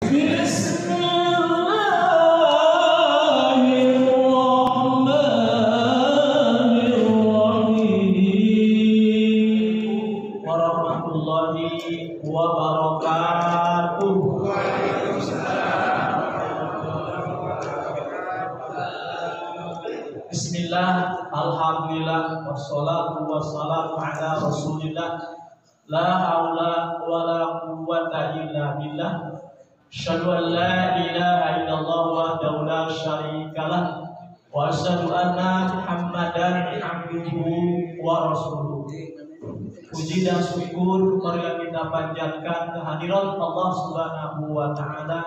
Bismillahirrahmanirrahim warahmatullahi wabarakatuh. Bismillah, alhamdulillah, wassalatu wassalamu ala rasulillah, la haula wa la quwwata illa billah. Asyhadu an la ilaha illallah wahdahu la syarikalah wa asyhadu anna Muhammadan abduhu wa rasuluh. Puji dan syukur marilah kita panjatkan kehadiran Allah Subhanahu wa taala.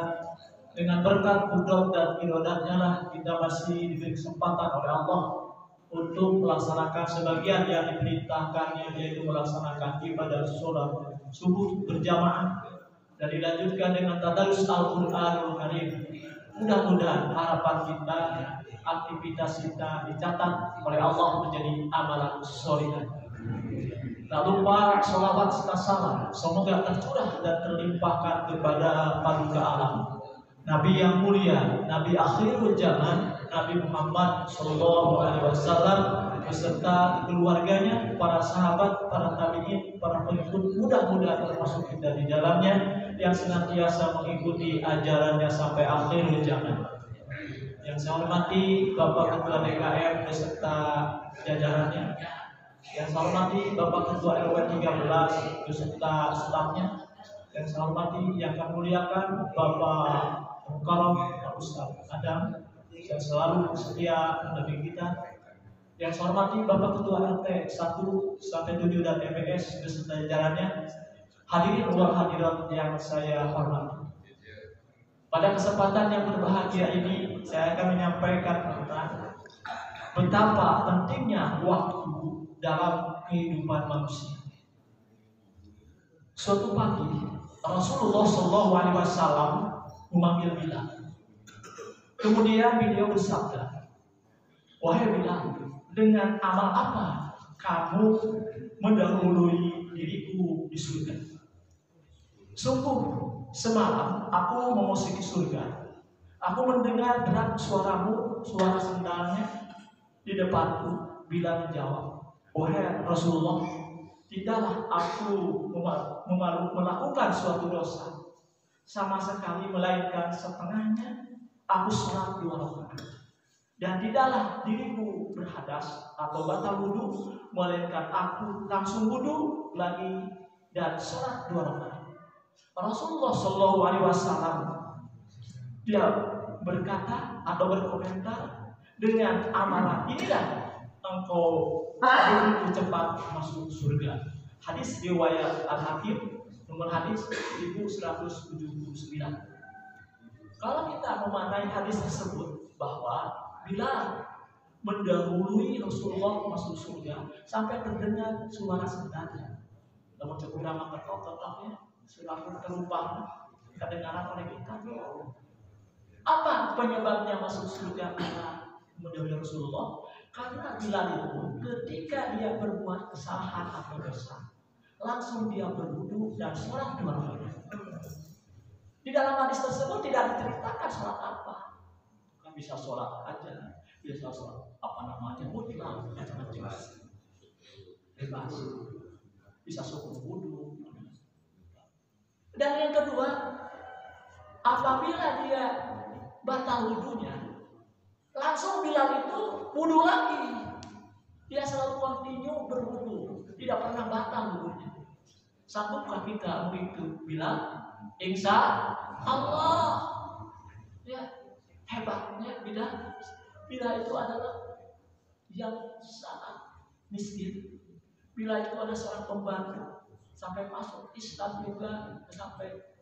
Dengan berkat kudrat dan irodatnya lah kita masih diberi kesempatan oleh Allah untuk melaksanakan sebagian yang diperintahkannya, yaitu melaksanakan ibadah sholat subuh berjamaah dan dilanjutkan dengan tadarus Al-Qur'anul Karim. Mudah-mudahan harapan kita, aktivitas kita dicatat oleh Allah menjadi amalan sholihah. Tak lupa sholawat serta salam semoga tercurah dan terlimpahkan kepada paduka alam, Nabi yang mulia, Nabi akhirul zaman, Nabi Muhammad Sallallahu Alaihi Wasallam beserta keluarganya, para sahabat, para tabi'in, para pengikut, mudah-mudahan termasuk kita di dalamnya yang senantiasa mengikuti ajarannya sampai akhirul zaman. Yang saya hormati Bapak Ketua DKM beserta jajarannya, yang saya hormati Bapak Ketua RW 13 beserta stafnya, yang saya hormati yang kami muliakan Bapak Mukarram Ustaz Adam yang selalu setia mendampingi kita, yang saya hormati Bapak Ketua RT 1 sampai 7 dan MPS beserta jajarannya, hadirin luar hadirat yang saya hormati. Pada kesempatan yang berbahagia ini saya akan menyampaikan tentang betapa pentingnya waktu dalam kehidupan manusia. Suatu pagi Rasulullah Shallallahu Alaihi Wasallam memanggil Bilal. Kemudian beliau bersabda, "Wahai Bilal, dengan amal apa kamu mendahului diriku di surga? Sungguh semalam aku memasuki surga. Aku mendengar berat suaramu, suara sendalnya di depanku." Bilal menjawab, "Wahai Rasulullah, tidaklah aku melakukan suatu dosa sama sekali, melainkan setengahnya aku sholat 2 rakaat. Dan tidaklah diriku berhadas atau batal wudu, melainkan aku langsung wudu lagi dan sholat 2 rakaat." Rasulullah Shallallahu Alaihi Wasallam dia berkata atau berkomentar, dengan amalan inilah engkau begitu cepat masuk surga. Hadis riwayat Al-Hakim, nomor hadis 1179. Kalau kita memaknai hadis tersebut bahwa bila mendahului Rasulullah masuk surga sampai terdengar suara sendalnya, namun cukup ramah ketok-ketoknya selalu terumpah kedengaran oleh kita. Apa penyebabnya masuk surga kita mendahului Rasulullah? Karena Bilal itu ketika dia berbuat kesalahan atau dosa, langsung dia berwudu dan sholat 2 rakaat. Di dalam hadis tersebut tidak diceritakan sholat apa. Kan bisa sholat aja, bisa sholat apa namanya, mutlak, macam-macam, bebas, bisa syukur wudu. Dan yang kedua, apabila dia batal wudunya, langsung Bilal itu wudu lagi. Dia selalu kontinu berwudu, tidak pernah batal wudunya. Sanggupkah kita begitu Bilal? Insya Allah. Ya, hebatnya Bilal itu adalah yang sangat miskin. Bilal itu ada seorang pembantu sampai masuk Islam juga, sampai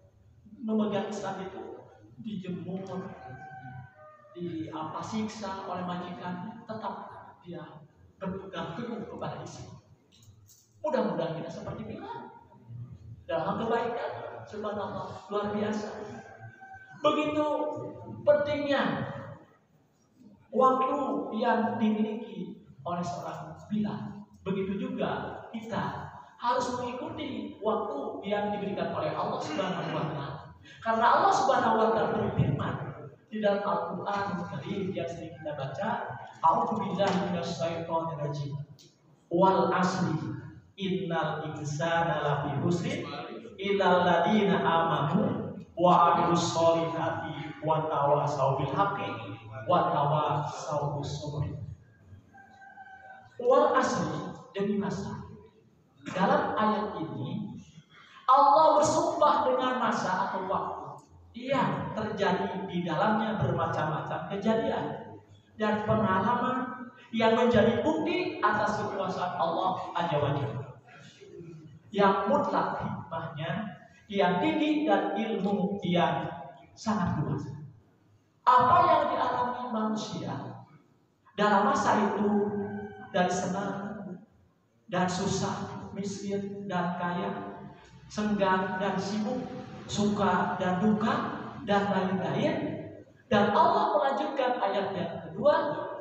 memegang Islam itu dijemur, siksa oleh majikan, tetap dia berpegang teguh kepada Islam. Mudah-mudahan kita seperti Bilal dalam kebaikan, subhanallah, luar biasa. Begitu pentingnya waktu yang dimiliki oleh seorang Bilal. Begitu juga kita harus mengikuti waktu yang diberikan oleh Allah Subhanahu wa Ta'ala. Karena Allah Subhanahu wa taala berfirman di dalam Al-Qur'an Karim yang sering kita baca, A'udzubillahi minasyaitonir rajim. Wal asri innal insana lafi khusrin illal ladzina amanu wa 'amilus sholihati wa tawassaw bil haqqi wa tawassaw bis sabr. Wal asri, demi masa. Dalam ayat ini Allah bersumpah dengan masa atau waktu yang terjadi di dalamnya bermacam-macam kejadian dan pengalaman yang menjadi bukti atas kekuasaan Allah Azza wa Jalla, yang mutlak hikmahnya, yang tinggi dan ilmu yang sangat luas. Apa yang dialami manusia dalam masa itu, dari senang dan susah, miskin dan kaya, senggang dan sibuk, suka dan duka, dan lain-lain. Dan Allah melanjutkan ayat yang kedua,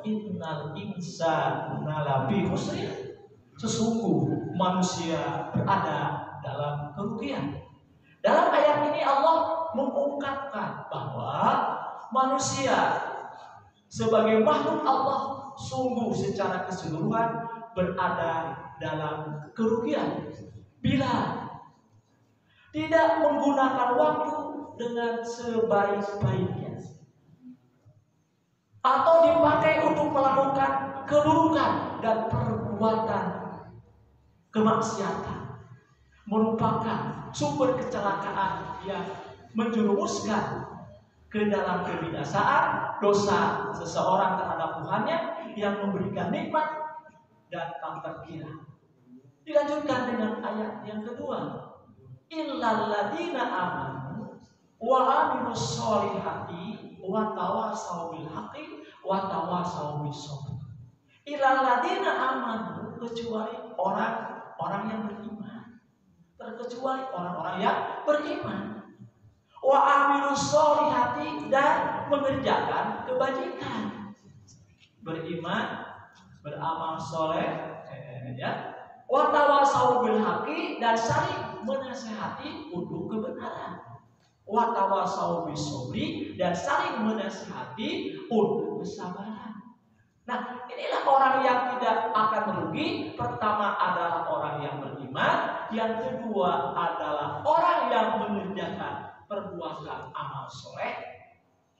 innal insana lafi khusrin, sesungguh manusia berada dalam kerugian. Dalam ayat ini Allah mengungkapkan bahwa manusia sebagai makhluk Allah sungguh secara keseluruhan berada dalam kerugian bila tidak menggunakan waktu dengan sebaik-baiknya, atau dipakai untuk melakukan keburukan dan perbuatan kemaksiatan, merupakan sumber kecelakaan yang menjerumuskan ke dalam kebinasaan, dosa seseorang terhadap Tuhannya yang memberikan nikmat dan tak terkira. Dilanjutkan dengan ayat yang kedua, illal ladzina amanu wa 'amilus sholihati wa tawassaw bil haqqi wa tawassaw bis sabr. Illal ladzina amanu, kecuali orang-orang yang beriman. Terkecuali orang-orang yang beriman. Wa 'amilus sholihati, dan mengerjakan kebajikan. Beriman, beramal soleh, ya. Wa tawassaw bil haqqi, dan saling menasihati untuk kebenaran. Wa tawassaw bis sabri, dan saling menasihati untuk kesabaran. Nah, inilah orang yang tidak akan merugi. Pertama adalah orang yang beriman, yang kedua adalah orang yang mengerjakan perbuatan amal soleh,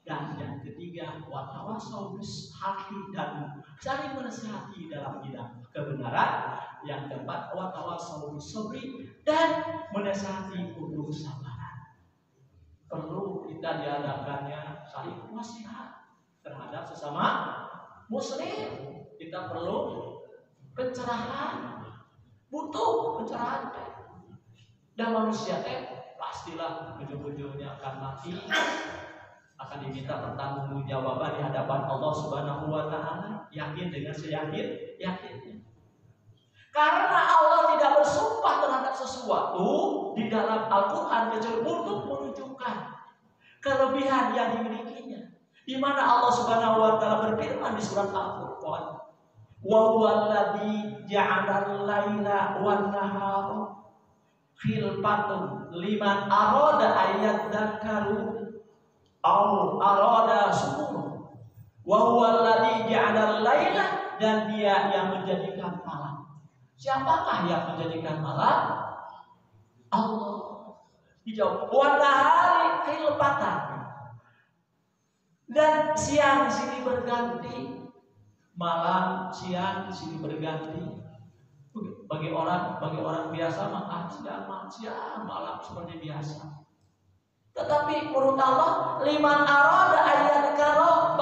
dan yang ketiga wa tawassaw bis haqqi, dan saling menasihati dalam bidang kebenaran. Yang keempat wa tawassaw bis sabri, dan menasihati untuk kesabaran. Perlu kita diadakannya saling nasihat terhadap sesama muslim. Kita perlu pencerahan, butuh pencerahan. Dan manusia pastilah ujung-ujungnya akan mati, akan diminta pertanggungjawaban di hadapan Allah Subhanahu wa taala. Yakin dengan seyakin-yakinnya. Karena Allah tidak bersumpah terhadap sesuatu di dalam Al-Qur'an kecuali untuk menunjukkan kelebihan yang dimilikinya. Di mana Allah Subhanahu wa taala berfirman di surat Al-Furqan, wa huwallazi ja'alal laila wan nahara khilfatun liman arada ayyadzakaru aw arada syukur. Wa huwallazi ja'alal laila, dan Dia yang menjadikan malam. Siapakah yang menjadikan malam? Allah. Dijawab, wa nahari khilfatan, dan siang di sini berganti, malam siang di sini berganti. Bagi orang biasa maka siang malam seperti biasa. Tetapi menurut Allah, liman arada ayyadzakara,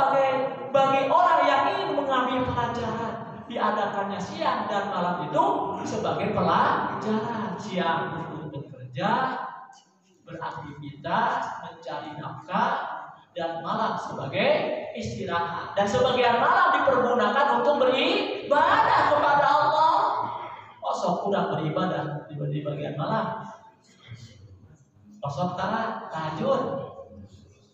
bagi orang yang ingin mengambil pelajaran, diadakannya siang dan malam itu sebagai pelajaran. Siang untuk bekerja, beraktivitas, mencari nafkah, dan malam sebagai istirahat. Dan sebagian malam dipergunakan untuk beribadah kepada Allah. Osok kurang beribadah di bagian malam. Osok tara tahajud.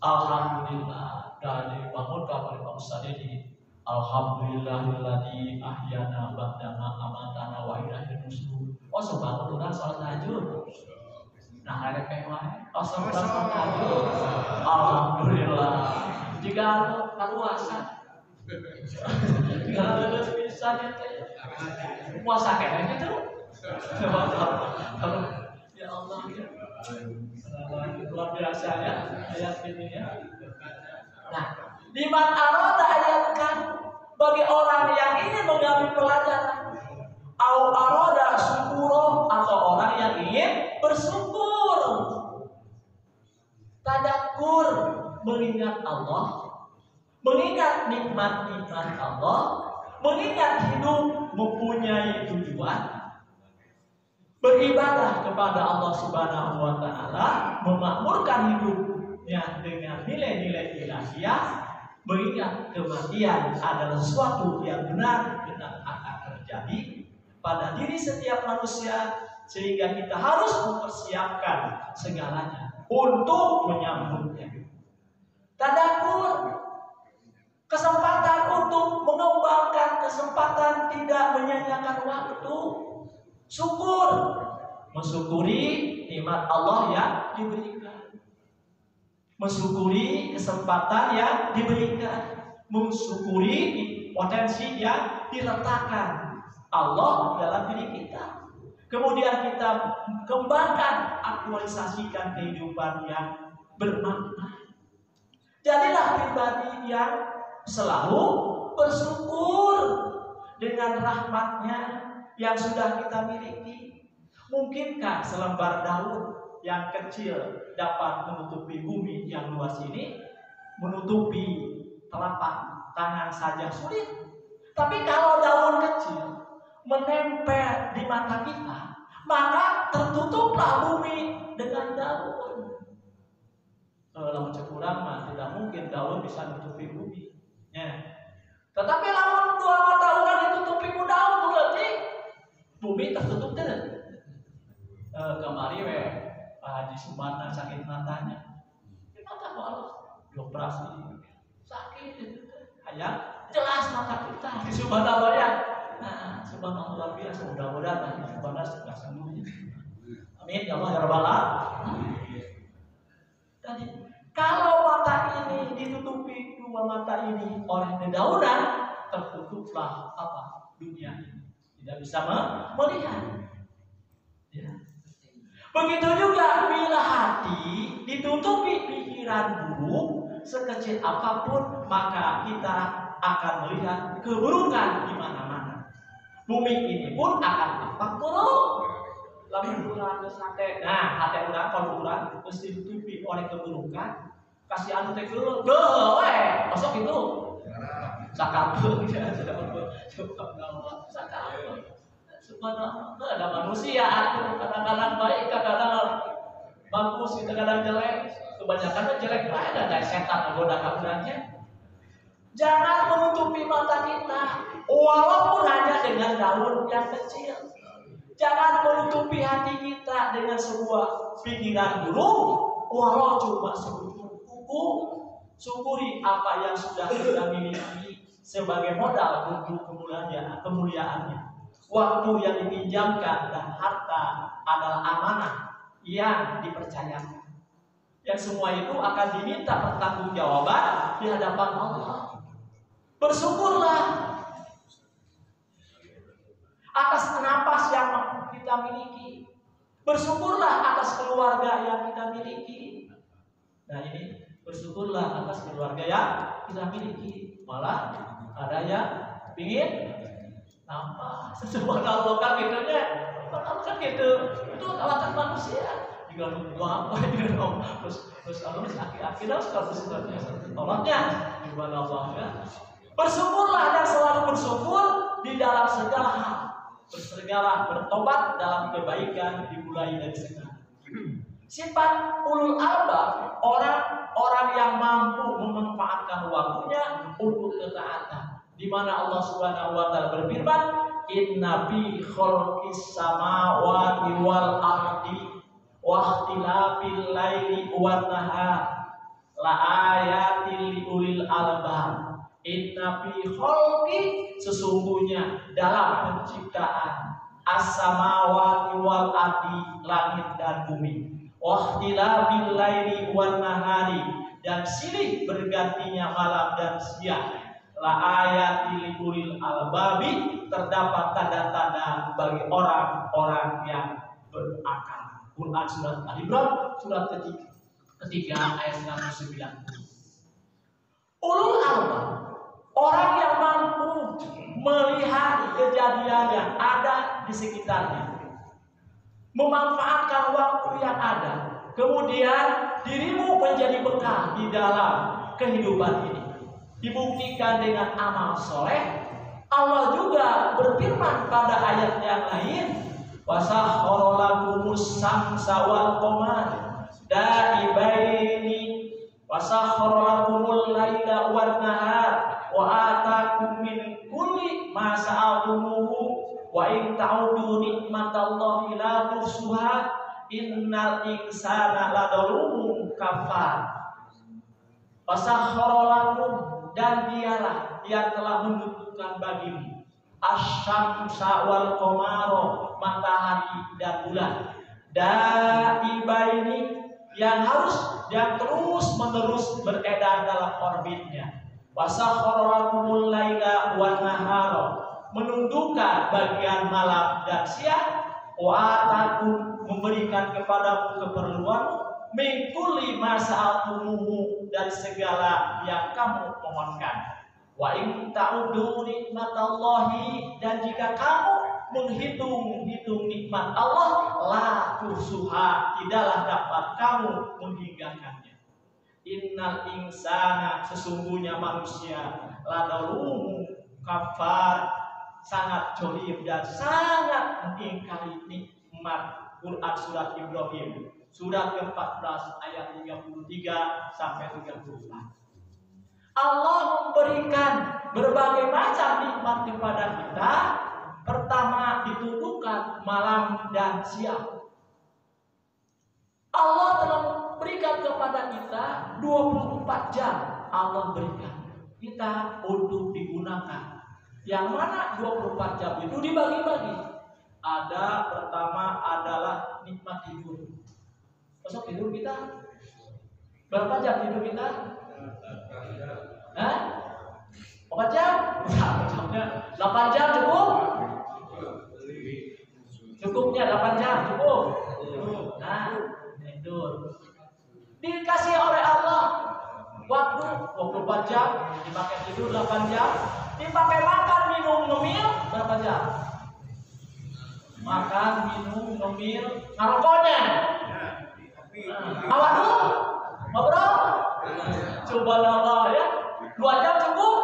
Alhamdulillah, dari bangun oleh Pak Ustaz ini. Alhamdulillahilladzi ahyana ba'da ma amatana wa ilaihi nusyur. Osok bangun orang salat tahajud. Nah, ada kayak wae. Alhamdulillah. Jika kaluasan. Jika lulus bisa puasa kayak gitu. Ya Allah ya. Luar biasa ya ayat ini ya. Nah, liman arada ayat kan bagi orang yang ingin mengambil pelajaran, au arada syukuro atau orang yang ingin bersyukur, tadakur, mengingat Allah, mengingat nikmat-nikmat Allah, mengingat hidup mempunyai tujuan, beribadah kepada Allah Subhanahu wa taala, memakmurkan hidupnya dengan nilai-nilai ilahiyah, mengingat kematian adalah sesuatu yang benar-benar akan terjadi pada diri setiap manusia, sehingga kita harus mempersiapkan segalanya untuk menyambutnya. Tadakur, kesempatan untuk mengembangkan, kesempatan tidak menyanyiakan waktu. Syukur, mensyukuri nikmat Allah yang diberikan, mensyukuri kesempatan yang diberikan, mensyukuri potensi yang diletakkan Allah dalam diri kita. Kemudian kita kembangkan, aktualisasikan kehidupan yang bermakna. Jadilah pribadi yang selalu bersyukur dengan rahmatnya yang sudah kita miliki. Mungkinkah selembar daun yang kecil dapat menutupi bumi yang luas ini? Menutupi telapak tangan saja sulit. Tapi kalau daun kecil menempel di mata kita, maka tertutuplah bumi dengan daun. Kalau cekurang mah tidak mungkin daun bisa menutupi bumi. Ya. Tetapi lamun dua mata orang ditutupi ku daun berarti bumi tertutup tidak. Kemari Pak Haji Sumarna sakit matanya. Mata Allah dioperasi sakit ayah jelas mata kita di Subhanallah ya. Nah, Subhanallah luar biasa. Mudah-mudahan Subhanallah segera sembuh. Amin ya Allah ya Rabbal alamin. Tadi kalau mata ini ditutupi, dua mata ini oleh dedaunan, tertutuplah apa? Dunia ini tidak bisa melihat. Ya. Begitu juga bila hati ditutupi pikiran buruk sekecil apapun, maka kita akan melihat keburukan di mana-mana. Bumi ini pun akan tampak buruk. Lalu kurang sate. Nah, hati urang kalau urang mesti ditutupi oleh keburukan. Kasih anu teh geul we, masuk itu. Sakapun ya, subhanallah. Sakapun. Subhanallah, ada manusia kadang-kadang baik, kadang-kadang bagus, kadang-kadang jelek. Kebanyakan jelek bae dan setan goda kaburangnya. Jangan menutupi mata kita walaupun hanya dengan daun yang kecil. Jangan menutupi hati kita dengan sebuah pikiran buruk, walau cuma sebujur kuku. Syukuri apa yang sudah kita miliki sebagai modal untuk kemuliaannya. Waktu yang dipinjamkan dan harta adalah amanah yang dipercayakan. Yang semua itu akan diminta pertanggungjawaban di hadapan Allah. Bersyukurlah atas napas yang kita miliki. Bersyukurlah atas keluarga yang kita miliki. Nah ini, bersyukurlah atas keluarga yang kita miliki. Malah ada yang ingin nampak. Subhanallah kan gitu ya. Kan gitu. Itu alasan manusia. Jika lu apa terus kalau aki-aki dah sekarang tolongnya gimana ya. Bersyukurlah dan selalu bersyukur di dalam segala hal. Bertobat dalam kebaikan dimulai dari sekarang. Sifat ulul albab, orang-orang yang mampu memanfaatkan waktunya untuk ketaatan. Di mana Allah Subhanahu wa taala berfirman, "Inna fi khalqis samawati wal ardi wa ikhtilafil laili wan nahar la ayatil liulil albab." Inna fi khalqi, sesungguhnya dalam penciptaan as-samawati wal ardi, langit dan bumi, wahtilabil laili wan nahari, dan silih bergantinya malam dan siang. La ayatil ulil albabi, terdapat tanda-tanda bagi orang-orang yang berakal. Quran surat Al-Imran surat ketiga ayat 99. Ulul albab, orang yang mampu melihat kejadian yang ada di sekitarnya, memanfaatkan waktu yang ada, kemudian dirimu menjadi bekal di dalam kehidupan ini, dibuktikan dengan amal soleh. Allah juga berfirman pada ayat yang lain, wasakhkhara lakumus samsa wal qamar da'ibaini wasakhkhara lakumul laila wan nahar wa atakum min kulli ma sa'altumuhu wa in ta'udu nikmatallahi la tuhsuha innal insana ladzalumun kafar. Wasakhkhara lakum, dan dialah yang telah menentukan bagimu asyamsa wal qamara, matahari dan bulan, da'ibaini, yang terus menerus beredar dalam orbitnya. Wasakhkhara lakumul laila wan nahara, menundukkan bagian malam dan siang. Wa atakum, memberikan kepadamu keperluan, min kulli ma sa'altumuhu, dari segala yang kamu mohonkan. Wa in ta'udu nikmatallahi, dan jika kamu menghitung nikmat Allah, la tuhsuha, tidaklah dapat kamu menghinggakannya. Innal insana, sesungguhnya manusia, ladzalumun kafar, sangat zalim dan sangat mengingkari nikmat. Quran surat Ibrahim surat ke-14 ayat 33 sampai 34. Allah memberikan berbagai macam nikmat kepada kita. Pertama, ditundukkan malam dan siang. Allah telah memberikan kepada kita 24 jam. Allah berikan kita untuk digunakan. Yang mana 24 jam itu dibagi-bagi. Ada, pertama adalah nikmat tidur. Besok tidur kita berapa jam tidur kita? Hah? 4 jam? 8 jam cukup? Cukupnya 8 jam cukup. Nah, tidur. Dikasih oleh Allah waktu 24 jam, dipakai tidur 8 jam, dipakai makan, minum, ngemil berapa jam? Makan, minum, ngemil, ngarokoknya. Waduh, ngobrol. Subhanallah ya. 2 jam cukup?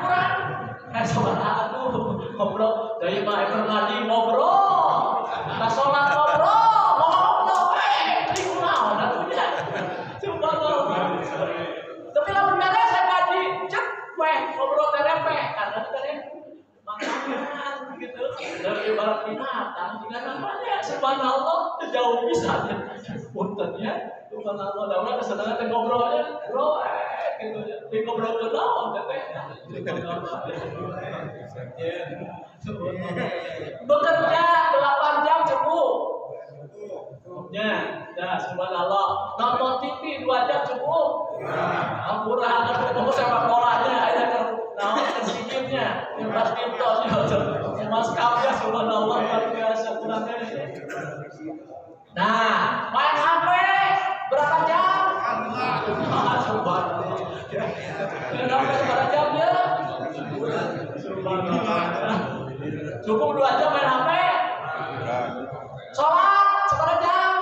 Kurang. Subhanallah, ngobrol dari Pak Permadi, ngobrol. Nah, sholat ngobrol. Ini mau datunya. Subhanallah. Tapi lamun beres saya kaji, cek ngobrol terempe karena tadi makanan gitu. Dari ibarat binatang, jika namanya subhanallah jauh bisa. Puntennya subhanallah, dalam kesenangan ngobrolnya, bro, gitu ya. Di ngobrol ke naon teh. Bekerja 8 jam cukup. Ya, subhanallah. Nonton TV 2 jam cukup. Ampurah ketemu sepak bolanya, ada naon kesikipnya, badminton, mas kapnya subhanallah luar biasa kurang ini. Nah, main HP berapa jam? Subhanallah. Berapa jamnya? Subhanallah. Cukup 2 jam main HP? Sholat seberapa jam?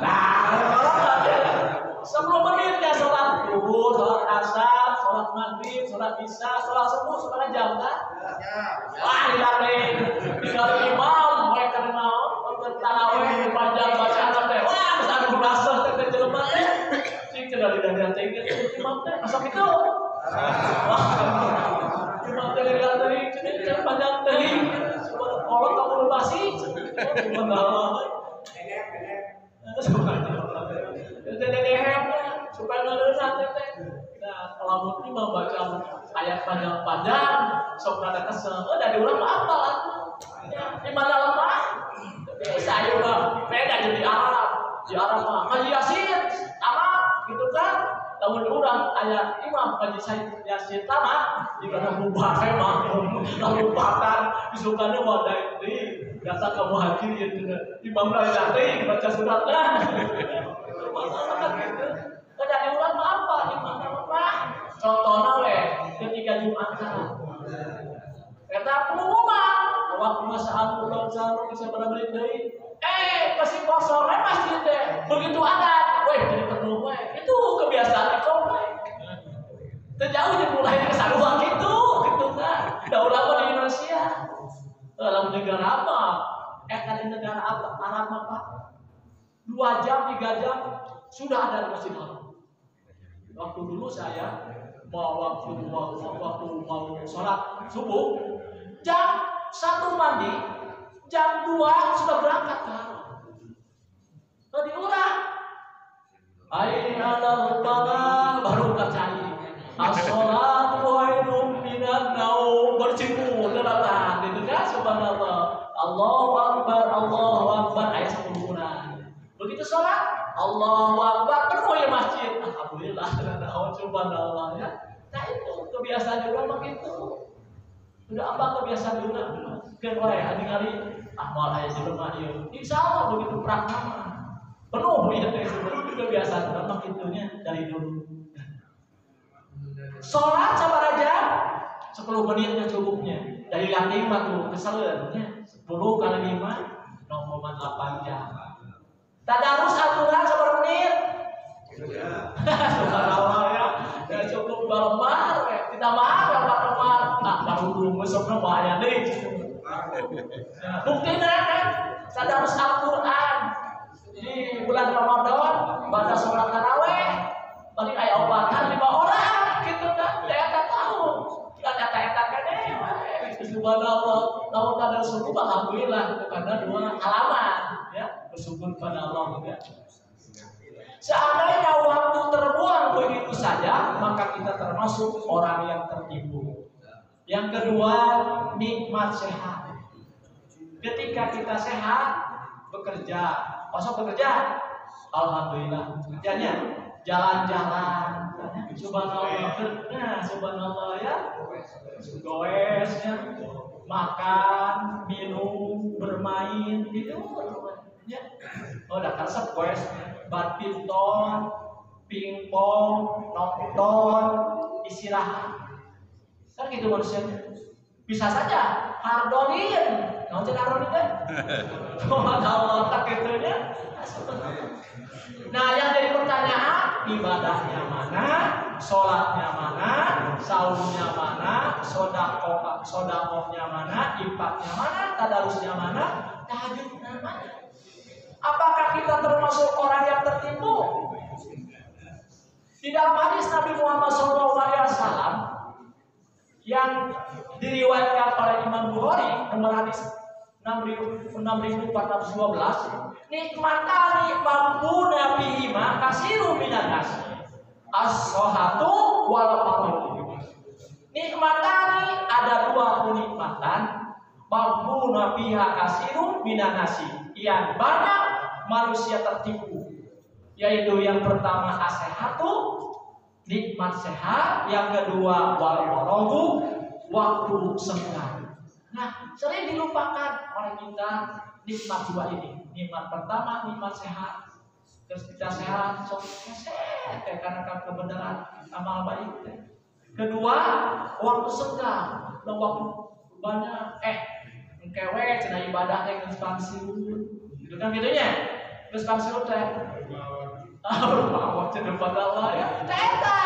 Nah, 10 menit ya sholat subuh, sholat asar, sholat maghrib, sholat isya, sholat subuh seberapa jam kan? Wah, tinggal imam, mereka kenal, tarawih panjang bacaan teh. Wah, bisa ada berasa teh jelema teh. Sing cenah lidah teh imam teh masuk itu. Wah, imam teh lidah teh cenah panjang teh. Kalau kamu basi, subhanallah. Supaya ngeuleusan teh. Nah, kalau mungkin membaca ayat panjang-panjang, sok ada kesel. Dari ulang apa lah? Di mana lemah? Bisa juga beda jadi Arab. di Arab mah ngaji Yasin tamat gitu kan. Lamun urang aya imam ngaji Yasin tamat jika ada bubar mah lalu batal disukane wadah di biasa kamu haji gitu. Imam lain teh baca surat lah. Kada di urang mah apa imam apa? Contohna we ketika Jumatan. Eta pengumuman waktu masa bulan sahur bisa berbeli deui. Masih kosong masjid deh. Begitu adat, jadi penuh itu kebiasaan di komplek. Terjauh dimulai ke sarua gitu kan. Daulah di Indonesia. Dalam negara apa? Di negara apa? Arab apa? 2 jam, 3 jam sudah ada di Masjid Haram. Waktu dulu saya waktu mau sholat subuh jam 1 mandi, jam 2 sudah berangkat ke Haram. Tadi urang aina al-bala baru kacai as-salatu ainun minan naum bercipu daratan itu kan subhanallah Allahu akbar ayat 10 urang begitu sholat Allahu akbar penuh ya masjid alhamdulillah subhanallah ya. Nah itu kebiasaan dulu begitu udah apa kebiasaan dulu kan wae hari-hari amal aya di rumah ieu insyaallah begitu prakama penuh ya kebiasaan memang itunya dari dulu. Sholat sabar aja 10 menitnya cukupnya dari lantai 5 ke salernya 10 kali 5 0,8 jam. Tadarus aturan sabar menit. Subhanallah ya cukup 2 lembar kita mah 4 lembar baru belum besoknya bahaya deh. Buktinya kan tadarus Al-Quran di bulan Ramadan pada sholat taraweh tadi aya obatan 5 orang gitu kan eta tahu kan eta kan subhanallah lamun kada subuh alhamdulillah karena 2 halaman ya bersyukur pada Allah ya. Seandainya waktu terbuang begitu saja maka kita termasuk orang yang tertipu. Yang kedua nikmat sehat. Ketika kita sehat bekerja masuk bekerja, alhamdulillah. Kerjanya jalan-jalan, subhanallah. Nah, subhanallah ya. Goes ya. Makan, minum, bermain itu ya. Oh, dah karsep goes, badminton, pingpong, nonton, istirahat. Kan gitu manusia. Bisa saja hardonin. Kamu cek hardonin kan? Allah tak gitunya. Nah, yang jadi pertanyaan ibadahnya mana, sholatnya mana, saumnya mana, sodakohnya mana, infaknya mana, tadarusnya mana, tahajudnya mana? Apakah kita termasuk orang yang tertipu? Di dalam hadis Nabi Muhammad SAW yang diriwayatkan oleh Imam Bukhari nomor hadis 6412 nikmatani mampu bihima kasiru minan nas as-sohatu wal fardu. Nikmatani ada 2 kenikmatan mampu biha kasiru minan nasi yang banyak manusia tertipu, yaitu yang pertama as-sehatu nikmat sehat, yang kedua wal fardu waktu senggang. Nah, sering dilupakan oleh kita nikmat 2 ini. Nikmat pertama nikmat sehat. Terus kita sehat, sehat karena kebenaran amal baik. Kedua, waktu senggang, dan waktu banyak kewe cenah ibadah teh geus pensiun. Gitu kan gitunya. Geus pensiun teh. Berpawat cenah pada Allah ya. Eta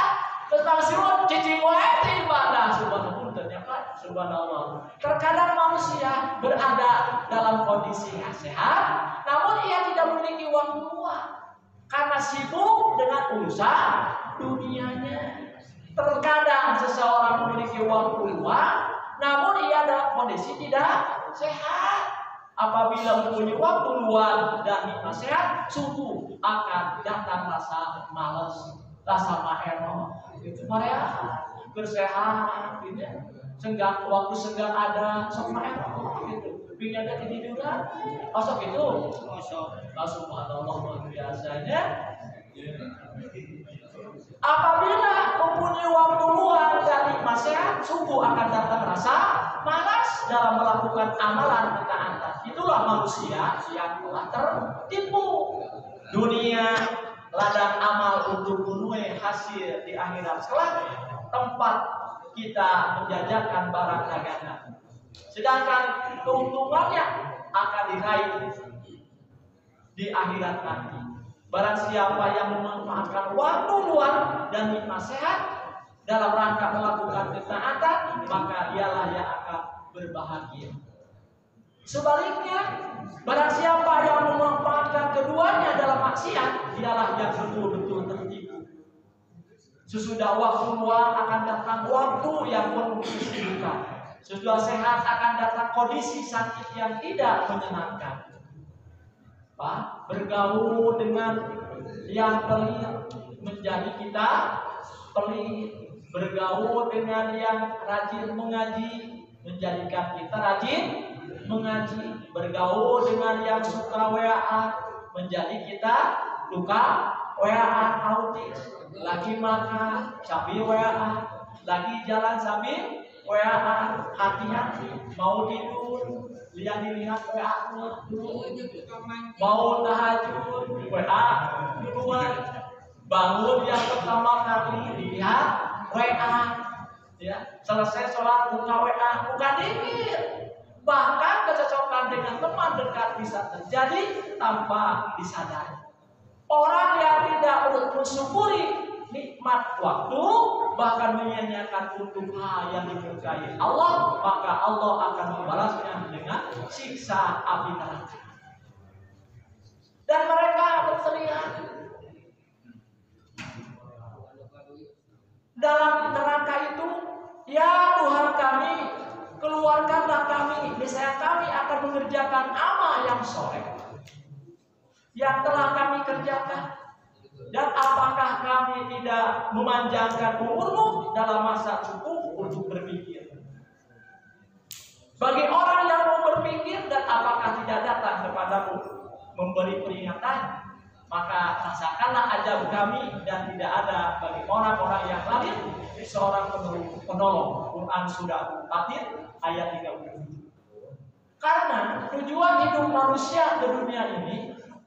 geus pensiun cicing wae teh ibadah subhanallah ternyata subhanallah. Terkadang manusia berada dalam kondisi yang sehat, namun ia tidak memiliki uang luang karena sibuk dengan urusan dunianya. Terkadang seseorang memiliki waktu luang, namun ia dalam kondisi tidak sehat. Apabila mempunyai waktu luang dan nikmat sehat, sungguh akan datang rasa malas, rasa mahero. Mereka bersehat, gitu. Senggang waktu senggang ada, sok mahero, gitu. kupingnya dia ketiduran. Masuk itu, subhanallah luar biasanya. Apabila mempunyai waktu luang dari nasihat, sungguh akan datang rasa malas dalam melakukan amalan ketaatan. Itulah manusia yang telah tertipu. Dunia ladang amal untuk menuai hasil di akhirat kelak, tempat kita menjajakan barang dagangan. Sedangkan keuntungannya akan diraih di akhirat nanti. Barang siapa yang memanfaatkan waktu luang dan nikmat sehat dalam rangka melakukan ketaatan, maka dialah yang akan berbahagia. Sebaliknya, barang siapa yang memanfaatkan keduanya dalam maksiat, dialah yang betul-betul tertipu. Sesudah waktu luang akan datang waktu yang penuh kesibukan. Sesudah sehat akan datang kondisi sakit yang tidak menyenangkan. Bergaul dengan yang pelit menjadi kita pelit. Bergaul dengan yang rajin mengaji menjadikan kita rajin mengaji. Bergaul dengan yang suka WA menjadi kita suka WA autis. Lagi makan sambil WA, lagi jalan sambil WA, hati-hati mau tidur dilihat WA mau tahajud WA duluan, bangun yang pertama kali dilihat WA, ya selesai sholat buka WA, bukan dikir. Bahkan kecocokan dengan teman dekat bisa terjadi tanpa disadari. Orang yang tidak mensyukuri nikmat waktu, bahkan menyia-nyiakan untuk hal yang diberkahi Allah, maka Allah akan membalasnya dengan siksa api neraka. Dan mereka berteriak dalam neraka itu, ya Tuhan kami, keluarkanlah kami, niscaya kami akan mengerjakan amal yang soleh yang telah kami kerjakan. Dan apakah kami tidak memanjangkan umurmu dalam masa cukup untuk berpikir? Bagi orang yang mau berpikir dan apakah tidak datang kepadamu memberi peringatan, maka rasakanlah ajab kami dan tidak ada bagi orang-orang yang lain seorang penolong. Quran surah Fatir ayat 37. Karena tujuan hidup manusia di dunia ini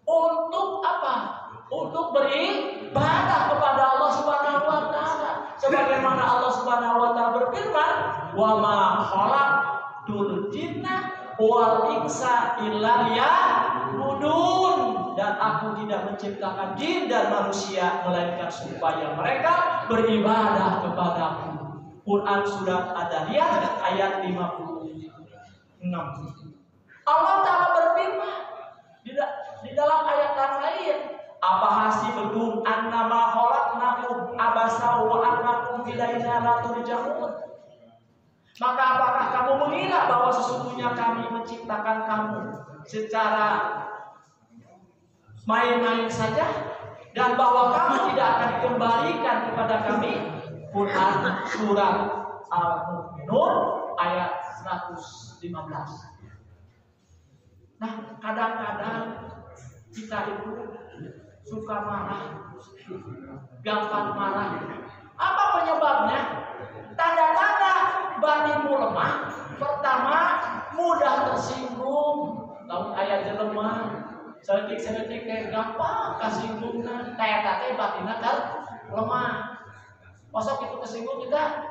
untuk apa? Untuk beribadah kepada Allah Subhanahu wa taala. Sebagaimana Allah Subhanahu wa taala berfirman, "Wa ma khalaqtul jinna wal insa illa liya'budun." Dan aku tidak menciptakan jin dan manusia melainkan supaya mereka beribadah kepadaku. Quran surat Ad-Dariyat ayat 56. Allah Ta'ala berfirman di dalam ayat yang lain, apa hasibtum annama khalaqnakum abasa wa annakum ilaina la turja'un. Maka apakah kamu mengira bahwa sesungguhnya kami menciptakan kamu secara main-main saja dan bahwa kamu tidak akan dikembalikan kepada kami? Quran surat Al-Mu'minun ayat 115. Nah, kadang-kadang kita itu suka marah, gampang marah. Apa penyebabnya? Tanda-tanda batinmu lemah. Pertama, mudah tersinggung. Lalu ayat lemah, seletik-seletik kayak gampang kasinggung. Kayak batinnya kan lemah. Masuk itu kesinggung kita.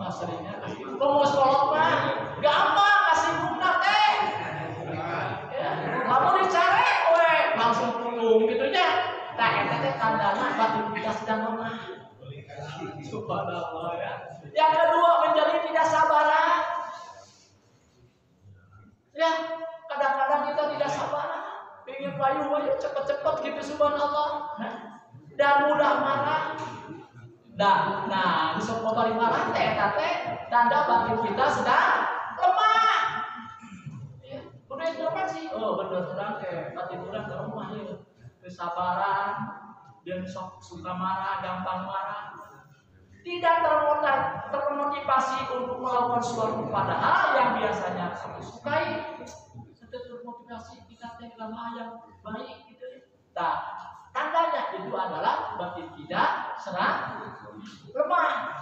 Aslinya kasinggung. Mau sekolah mah gampang kasinggung teh. Kamu dicari, langsung pulung gitunya. Tak enak tandanya batin kita sedang lemah. Subhanallah ya. Yang kedua, menjadi tidak sabaran. Ya, kadang-kadang kita tidak sabaran. Ingin payu cepet-cepet gitu subhanallah. Dan mudah marah. Nah, bisa kembali marah tanda batin kita sedang lemah. Udah itu apa sih? Oh bener orang kayak batin orang ke rumah ya. Kesabaran, dia suka marah, gampang marah. tidak termotivasi untuk melakukan suatu padahal yang biasanya kami sukai, sudah termotivasi kita dalam hal yang baik gitu. Nah, tandanya itu adalah batin tidak serang lemah.